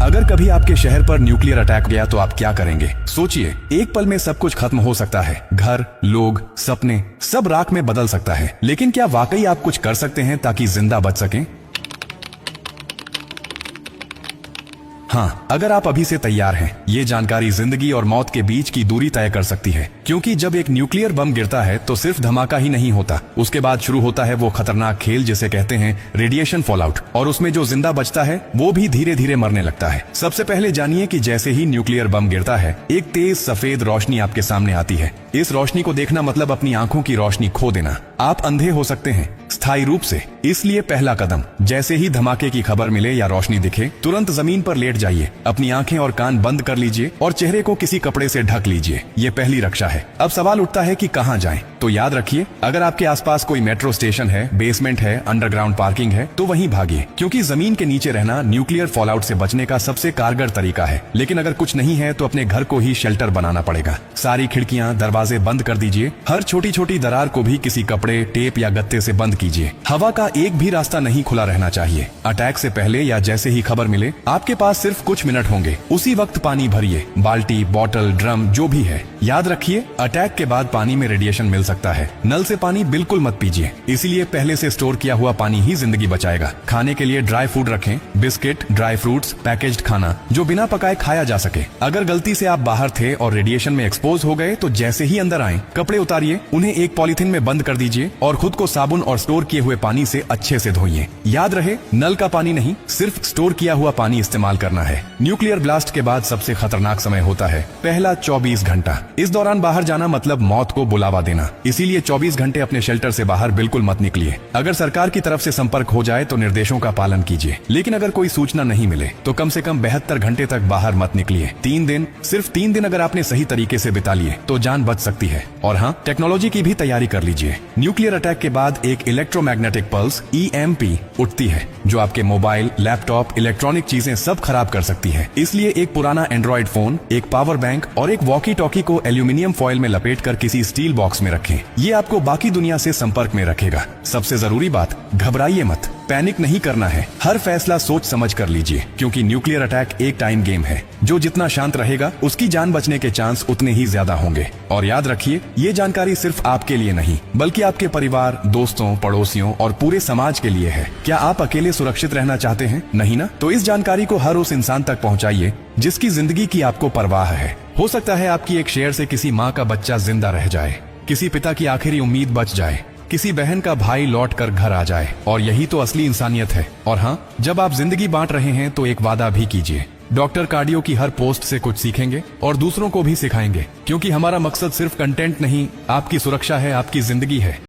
अगर कभी आपके शहर पर न्यूक्लियर अटैक गया तो आप क्या करेंगे? सोचिए, एक पल में सब कुछ खत्म हो सकता है। घर, लोग, सपने, सब राख में बदल सकता है। लेकिन क्या वाकई आप कुछ कर सकते हैं ताकि जिंदा बच सकें? हाँ, अगर आप अभी से तैयार हैं, ये जानकारी जिंदगी और मौत के बीच की दूरी तय कर सकती है। क्योंकि जब एक न्यूक्लियर बम गिरता है तो सिर्फ धमाका ही नहीं होता, उसके बाद शुरू होता है वो खतरनाक खेल जिसे कहते हैं रेडिएशन फॉलआउट। और उसमें जो जिंदा बचता है वो भी धीरे धीरे मरने लगता है। सबसे पहले जानिए कि जैसे ही न्यूक्लियर बम गिरता है, एक तेज सफेद रोशनी आपके सामने आती है। इस रोशनी को देखना मतलब अपनी आंखों की रोशनी खो देना। आप अंधे हो सकते हैं स्थायी रूप से। इसलिए पहला कदम, जैसे ही धमाके की खबर मिले या रोशनी दिखे, तुरंत जमीन पर लेट जाइए, अपनी आंखें और कान बंद कर लीजिए और चेहरे को किसी कपड़े से ढक लीजिए। ये पहली रक्षा है। अब सवाल उठता है कि कहां जाएं? तो याद रखिए, अगर आपके आसपास कोई मेट्रो स्टेशन है, बेसमेंट है, अंडरग्राउंड पार्किंग है, तो वहीं भागिए, क्योंकि जमीन के नीचे रहना न्यूक्लियर फॉलआउट से बचने का सबसे कारगर तरीका है। लेकिन अगर कुछ नहीं है तो अपने घर को ही शेल्टर बनाना पड़ेगा। सारी खिड़कियां, दरवाजे बंद कर दीजिए। हर छोटी छोटी दरार को भी किसी कपड़े, टेप या गत्ते से बंद कीजिए। हवा का एक भी रास्ता नहीं खुला रहना चाहिए। अटैक से पहले या जैसे ही खबर मिले, आपके पास सिर्फ कुछ मिनट होंगे। उसी वक्त पानी भरिए, बाल्टी, बोतल, ड्रम, जो भी है। याद रखिए, अटैक के बाद पानी में रेडिएशन मिल सकता है। नल से पानी बिल्कुल मत पीजिए, इसीलिए पहले से स्टोर किया हुआ पानी ही जिंदगी बचाएगा। खाने के लिए ड्राई फूड रखें, बिस्किट, ड्राई फ्रूट्स, पैकेज्ड खाना जो बिना पकाए खाया जा सके। अगर गलती से आप बाहर थे और रेडिएशन में एक्सपोज हो गए तो जैसे ही अंदर आए, कपड़े उतारिए, उन्हें एक पॉलिथीन में बंद कर दीजिए और खुद को साबुन और स्टोर किए हुए पानी से अच्छे से धोइए। याद रहे, नल का पानी नहीं, सिर्फ स्टोर किया हुआ पानी इस्तेमाल करना है। न्यूक्लियर ब्लास्ट के बाद सबसे खतरनाक समय होता है पहला 24 घंटा। इस दौरान बाहर जाना मतलब मौत को बुलावा देना। इसीलिए 24 घंटे अपने शेल्टर से बाहर बिल्कुल मत निकलिए। अगर सरकार की तरफ से संपर्क हो जाए तो निर्देशों का पालन कीजिए, लेकिन अगर कोई सूचना नहीं मिले तो कम से कम 72 घंटे तक बाहर मत निकलिए। 3 दिन, सिर्फ 3 दिन अगर आपने सही तरीके से बिता लिए तो जान बच सकती है। और हाँ, टेक्नोलॉजी की भी तैयारी कर लीजिए। न्यूक्लियर अटैक के बाद एक इलेक्ट्रोमैग्नेटिक पल्स EMP उठती है, जो आपके मोबाइल, लैपटॉप, इलेक्ट्रॉनिक चीजें सब खराब कर सकती है। इसलिए एक पुराना एंड्रॉइड फोन, एक पावर बैंक और एक वॉकी टॉकी को एल्यूमिनियम फॉइल में लपेटकर किसी स्टील बॉक्स में रखें। ये आपको बाकी दुनिया से संपर्क में रखेगा। सबसे जरूरी बात, घबराइए मत, पैनिक नहीं करना है। हर फैसला सोच समझ कर लीजिए, क्योंकि न्यूक्लियर अटैक एक टाइम गेम है। जो जितना शांत रहेगा, उसकी जान बचने के चांस उतने ही ज्यादा होंगे। और याद रखिए, ये जानकारी सिर्फ आपके लिए नहीं, बल्कि आपके परिवार, दोस्तों, पड़ोसियों और पूरे समाज के लिए है। क्या आप अकेले सुरक्षित रहना चाहते हैं? नहीं ना? तो इस जानकारी को हर उस इंसान तक पहुंचाइए जिसकी जिंदगी की आपको परवाह है। हो सकता है आपकी एक शेयर से किसी माँ का बच्चा जिंदा रह जाए, किसी पिता की आखिरी उम्मीद बच जाए, किसी बहन का भाई लौट कर घर आ जाए। और यही तो असली इंसानियत है। और हाँ, जब आप जिंदगी बांट रहे हैं तो एक वादा भी कीजिए। डॉक्टर कार्डियो की हर पोस्ट से कुछ सीखेंगे और दूसरों को भी सिखाएंगे, क्योंकि हमारा मकसद सिर्फ कंटेंट नहीं, आपकी सुरक्षा है, आपकी जिंदगी है।